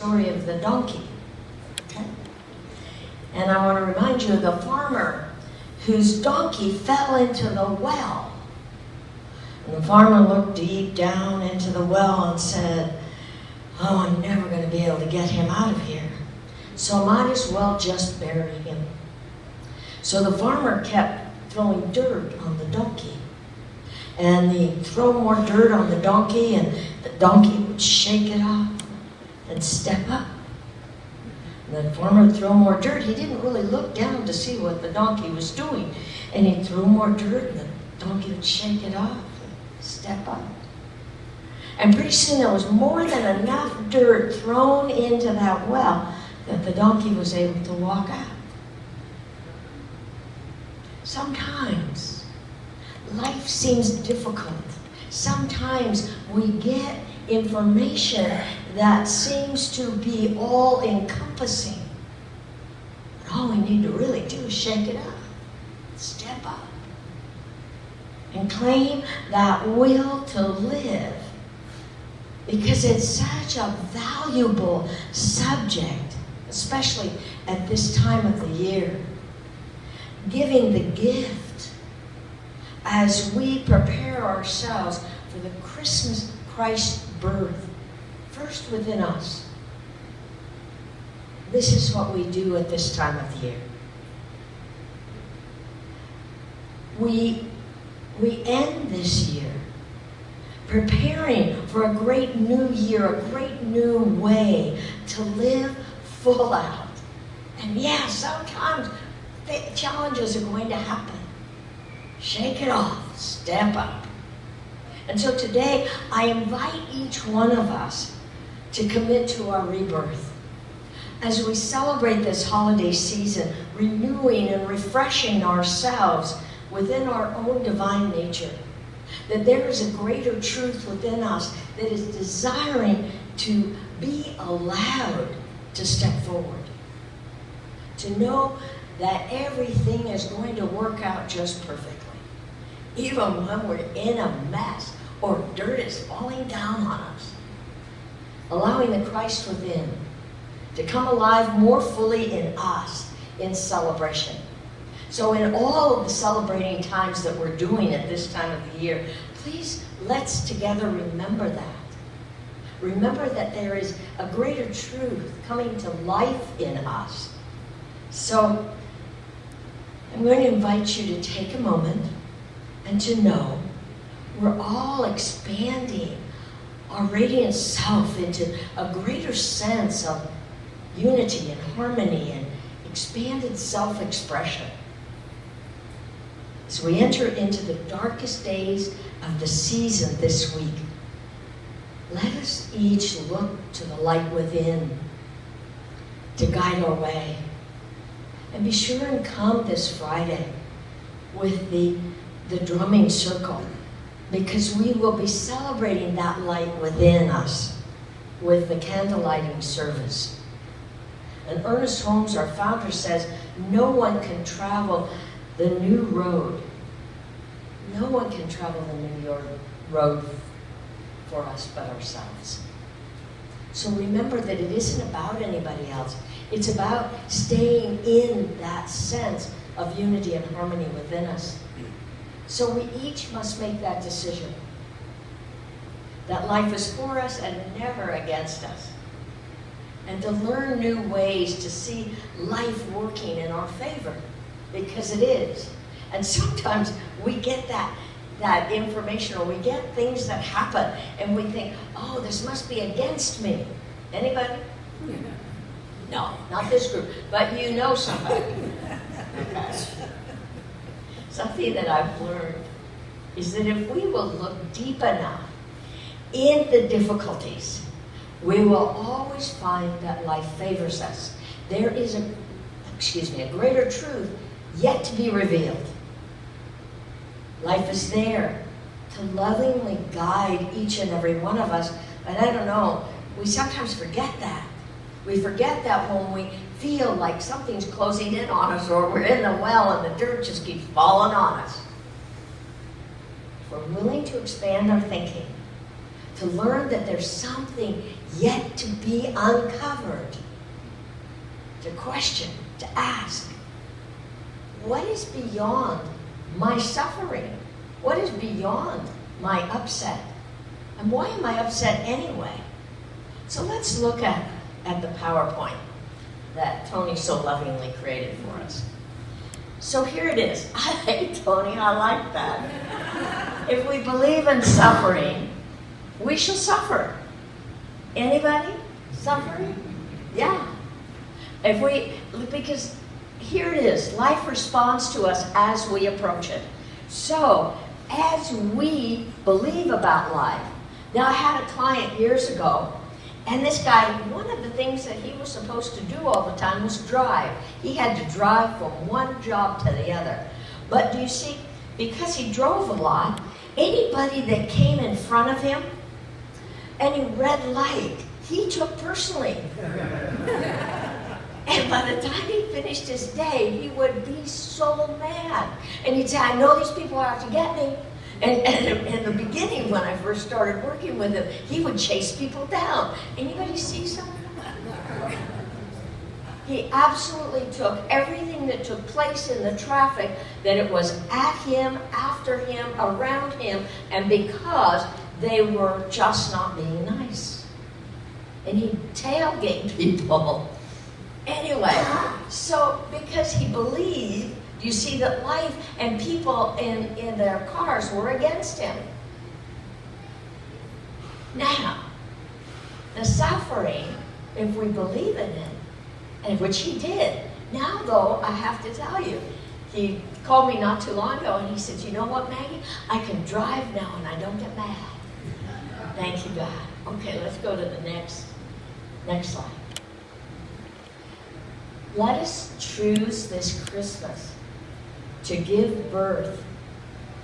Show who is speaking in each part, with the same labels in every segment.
Speaker 1: story of the donkey. Okay? And I want to remind you of the farmer whose donkey fell into the well. And the farmer looked deep down into the well and said, "Oh, I'm never going to be able to get him out of here. So I might as well just bury him." So the farmer kept throwing dirt on the donkey. And he'd throw more dirt on the donkey, and the donkey would shake it off and step up. And the farmer would throw more dirt. He didn't really look down to see what the donkey was doing. And he threw more dirt, and the donkey would shake it off and step up. And pretty soon there was more than enough dirt thrown into that well that the donkey was able to walk out. Sometimes life seems difficult. Sometimes we get information that seems to be all-encompassing. But all we need to really do is shake it up, step up, and claim that will to live. Because it's such a valuable subject, especially at this time of the year. Giving the gift as we prepare ourselves for the Christmas Christ birth, first within us. This is what we do at this time of the year. We end this year preparing for a great new year, a great new way to live full out. And yeah, sometimes challenges are going to happen. Shake it off, step up. And so today, I invite each one of us to commit to our rebirth. As we celebrate this holiday season, renewing and refreshing ourselves within our own divine nature, that there is a greater truth within us that is desiring to be allowed to step forward. To know that everything is going to work out just perfectly. Even when we're in a mess or dirt is falling down on us. Allowing the Christ within to come alive more fully in us in celebration. So in all of the celebrating times that we're doing at this time of the year, please let's together remember that. Remember that there is a greater truth coming to life in us. So I'm going to invite you to take a moment and to know we're all expanding our radiant self into a greater sense of unity and harmony and expanded self-expression. As we enter into the darkest days of the season this week, let us each look to the light within to guide our way. And be sure and come this Friday with the drumming circle, because we will be celebrating that light within us with the candle lighting service. And Ernest Holmes, our founder, says, no one can travel the new road. No one can travel the new road for us but ourselves. So remember that it isn't about anybody else. It's about staying in that sense of unity and harmony within us. So we each must make that decision. That life is for us and never against us. And to learn new ways to see life working in our favor, because it is. And sometimes we get that information, or we get things that happen and we think, oh, this must be against me. Anybody? No, not this group, but you know somebody. Something that I've learned is that if we will look deep enough in the difficulties, we will always find that life favors us. There is a greater truth yet to be revealed. Life is there to lovingly guide each and every one of us. And I don't know, we sometimes forget that. We forget that when we feel like something's closing in on us, or we're in the well and the dirt just keeps falling on us. If we're willing to expand our thinking, to learn that there's something yet to be uncovered. To question, to ask, what is beyond my suffering? What is beyond my upset? And why am I upset anyway? So let's look at the PowerPoint that Tony so lovingly created for us. So here it is. Hey, Tony, I like that. If we believe in suffering, we shall suffer. Anybody suffering? Yeah. Because here it is. Life responds to us as we approach it. So, as we believe about life. Now, I had a client years ago, and this guy, one of the things that he was supposed to do all the time was drive. He had to drive from one job to the other. But do you see, because he drove a lot, anybody that came in front of him, any red light, he took personally. And by the time he finished his day, he would be so mad. And he'd say, I know these people are out to get me. And in the beginning, when I first started working with him, he would chase people down. Anybody see something? He absolutely took everything that took place in the traffic, that it was at him, after him, around him, and because they were just not being nice. And he'd tailgate people. Anyway, so because he believed, you see that life and people in their cars were against him. Now, the suffering, if we believe in it, and which he did. Now, though, I have to tell you, he called me not too long ago, and he said, you know what, Maggie? I can drive now, and I don't get mad. Thank you, God. Okay, let's go to the next slide. Let us choose this Christmas to give birth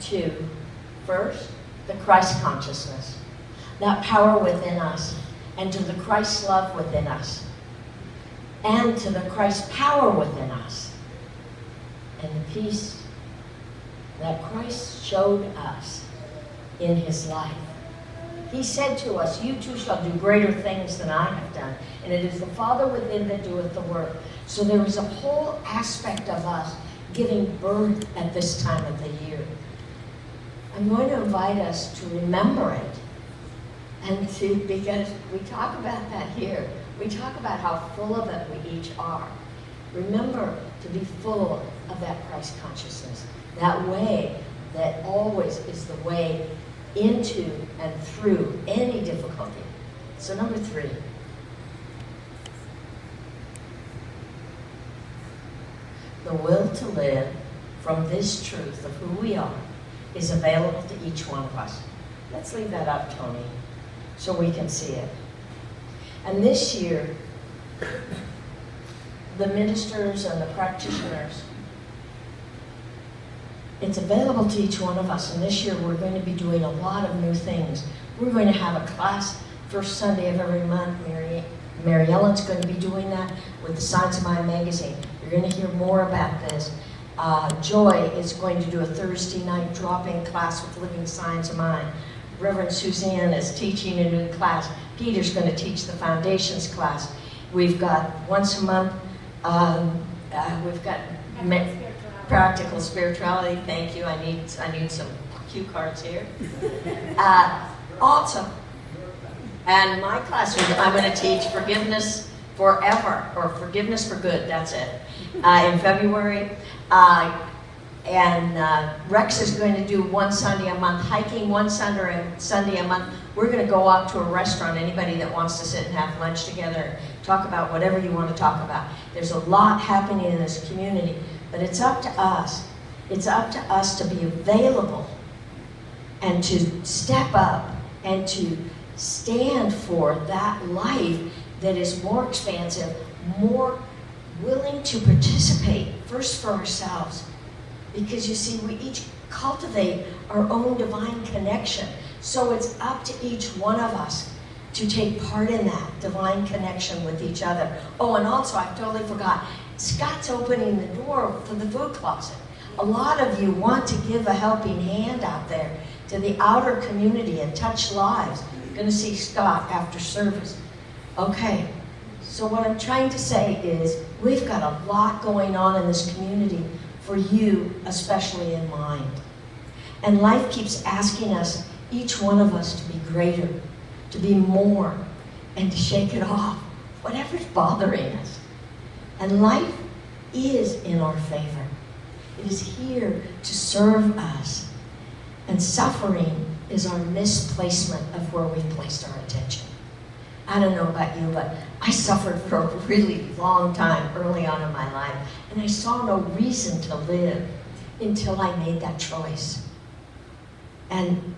Speaker 1: to, first, the Christ consciousness, that power within us, and to the Christ love within us, and to the Christ power within us, and the peace that Christ showed us in his life. He said to us, you too shall do greater things than I have done, and it is the Father within that doeth the work. So there is a whole aspect of us giving birth at this time of the year. I'm going to invite us to remember it, and because we talk about that here. We talk about how full of it we each are. Remember to be full of that Christ consciousness, that way that always is the way into and through any difficulty. So number 3. The will to live from this truth of who we are is available to each one of us. Let's leave that up, Tony, so we can see it. And this year, the ministers and the practitioners, it's available to each one of us. And this year, we're going to be doing a lot of new things. We're going to have a class first Sunday of every month. Mary Ellen's going to be doing that with the Signs of Mind magazine. You're going to hear more about this. Joy is going to do a Thursday night drop-in class with Living Signs of Mind. Reverend Suzanne is teaching a new class. Peter's going to teach the foundations class. We've got once a month, we've got practical spirituality. Thank you. I need some cue cards here. Awesome. And my class, I'm going to teach forgiveness forever, or forgiveness for good. That's it. In February. Rex is going to do one Sunday a month, hiking one Sunday a month. We're going to go out to a restaurant, anybody that wants to sit and have lunch together, talk about whatever you want to talk about. There's a lot happening in this community, but it's up to us. It's up to us to be available and to step up and to stand for that life that is more expansive, more willing to participate, first for ourselves. Because you see, we each cultivate our own divine connection. So it's up to each one of us to take part in that divine connection with each other. Oh, and also, I totally forgot, Scott's opening the door for the food closet. A lot of you want to give a helping hand out there to the outer community and touch lives. You're going to see Scott after service. Okay, so what I'm trying to say is we've got a lot going on in this community for you, especially in mind. And life keeps asking us, each one of us, to be greater, to be more, and to shake it off, whatever's bothering us. And life is in our favor. It is here to serve us. And suffering is our misplacement of where we've placed our attention. I don't know about you, but I suffered for a really long time early on in my life, and I saw no reason to live until I made that choice. And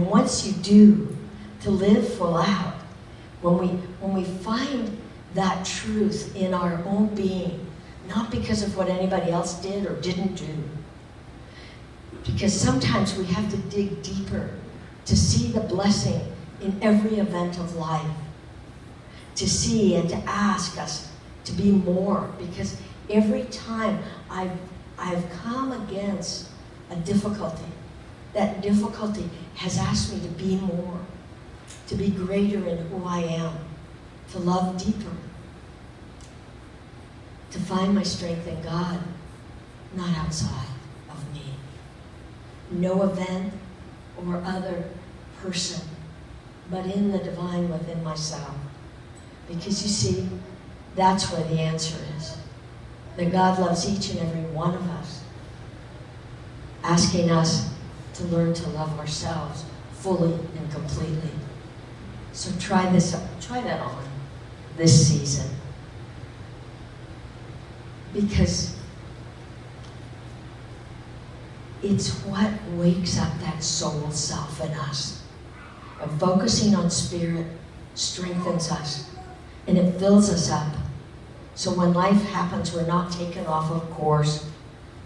Speaker 1: once you do, to live full out, when we find that truth in our own being, not because of what anybody else did or didn't do, because sometimes we have to dig deeper to see the blessing in every event of life, to see and to ask us to be more, because every time I've come against a difficulty, that difficulty has asked me to be more, to be greater in who I am, to love deeper, to find my strength in God, not outside of me. No event or other person, but in the divine within myself. Because you see, that's where the answer is. That God loves each and every one of us, asking us to learn to love ourselves fully and completely. So try that on this season. Because it's what wakes up that soul self in us. And focusing on spirit strengthens us, and it fills us up. So when life happens, we're not taken off of course,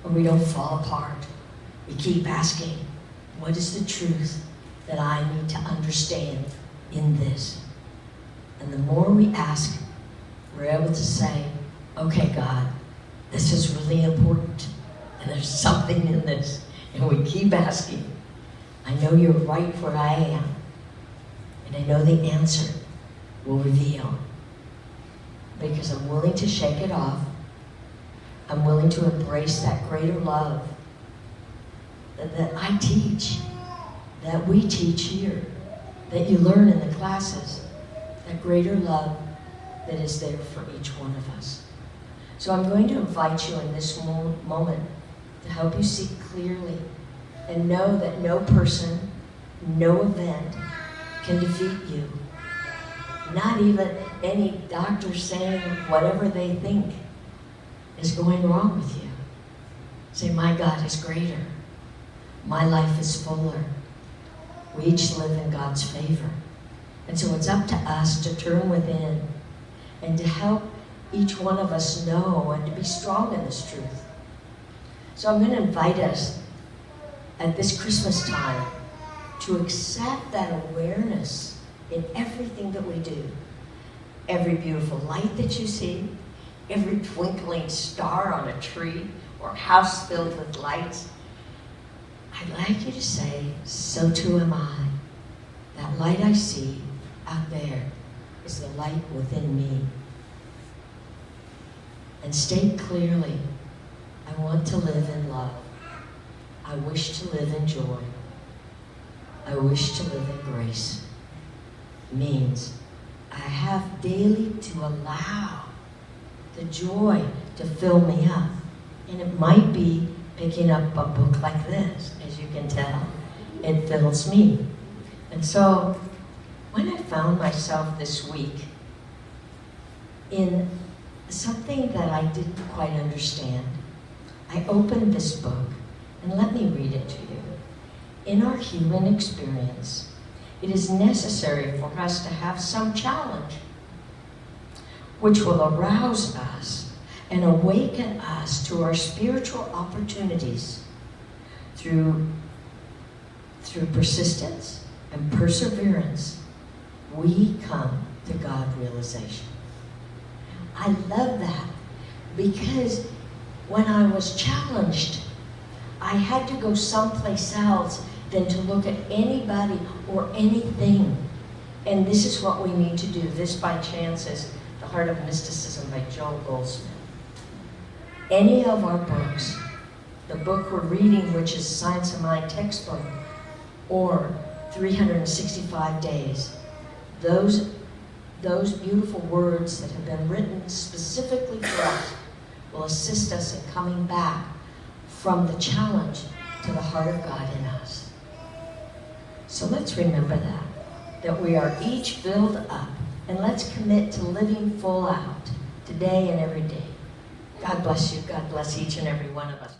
Speaker 1: and we don't fall apart. We keep asking, what is the truth that I need to understand in this? And the more we ask, we're able to say, okay, God, this is really important, and there's something in this. And we keep asking. I know you're right where I am, and I know the answer will reveal. Because I'm willing to shake it off. I'm willing to embrace that greater love that I teach, that we teach here, that you learn in the classes, that greater love that is there for each one of us. So I'm going to invite you in this moment to help you see clearly and know that no person, no event can defeat you. Not even any doctor saying whatever they think is going wrong with you. Say, my God is greater. My life is fuller. We each live in God's favor. And so it's up to us to turn within and to help each one of us know and to be strong in this truth. So I'm going to invite us at this Christmas time to accept that awareness in everything that we do. Every beautiful light that you see, every twinkling star on a tree or house filled with lights. I'd like you to say, so too am I. That light I see out there is the light within me. And state clearly, I want to live in love. I wish to live in joy. I wish to live in grace. Means I have daily to allow the joy to fill me up. And it might be picking up a book like this, as you can tell. It fills me. And so when I found myself this week in something that I didn't quite understand, I opened this book, and let me read it to you. In our human experience, it is necessary for us to have some challenge which will arouse us and awaken us to our spiritual opportunities through persistence and perseverance. We come to God realization. I love that because when I was challenged, I had to go someplace else than to look at anybody or anything And this is what we need to do. This, by chance, is The Heart of Mysticism by Joel Goldsmith. Any of our books, the book we're reading, which is Science of Mind textbook, or 365 Days, those beautiful words that have been written specifically for us will assist us in coming back from the challenge to the heart of God in us. So let's remember that we are each filled up, and let's commit to living full out today and every day. God bless you. God bless each and every one of us.